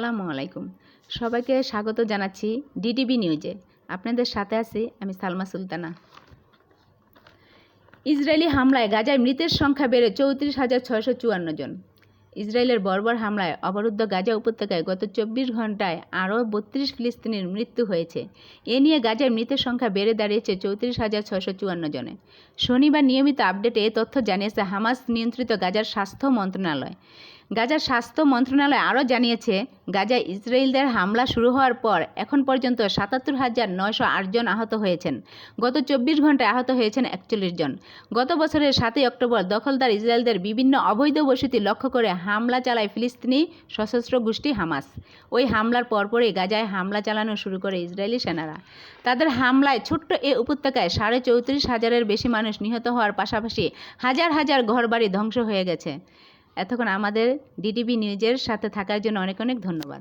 আসসালামু আলাইকুম। সবাইকে স্বাগত জানাচ্ছি ডিটিভি নিউজে। আপনাদের সাথে আছি আমি সালমা সুলতানা। ইসরায়েলি হামলায় গাজায় মৃতের সংখ্যা বেড়ে 34,654 জন। ইসরায়েলের বর্বর হামলায় অবরুদ্ধ গাজা উপত্যকায় গত 24 ঘন্টায় আরও 32 ফিলিস্তিনির মৃত্যু হয়েছে। এ নিয়ে গাজায় মৃতের সংখ্যা বেড়ে দাঁড়িয়েছে 34,654 জনে। শনিবার নিয়মিত আপডেটে এ তথ্য জানিয়েছে হামাস নিয়ন্ত্রিত গাজার স্বাস্থ্য মন্ত্রণালয়। গাজার স্বাস্থ্য মন্ত্রণালয় আরও জানিয়েছে, গাজায় ইসরায়েলদের হামলা শুরু হওয়ার পর এখন পর্যন্ত 77,908 জন আহত হয়েছেন। গত 24 ঘন্টায় আহত হয়েছেন 41 জন। গত বছরের 7 অক্টোবর দখলদার ইসরায়েলদের বিভিন্ন অবৈধ বসতি লক্ষ্য করে হামলা চালায় ফিলিস্তিনি সশস্ত্র গোষ্ঠী হামাস। ওই হামলার পরপরই গাজায় হামলা চালানো শুরু করে ইসরায়েলি সেনারা। তাদের হামলায় ছোট্ট এ উপত্যকায় 34,500-এর বেশি মানুষ নিহত হওয়ার পাশাপাশি হাজার হাজার ঘরবাড়ি ধ্বংস হয়ে গেছে। এতক্ষণ আমাদের ডিটিভি নিউজের সাথে থাকার জন্য অনেক অনেক ধন্যবাদ।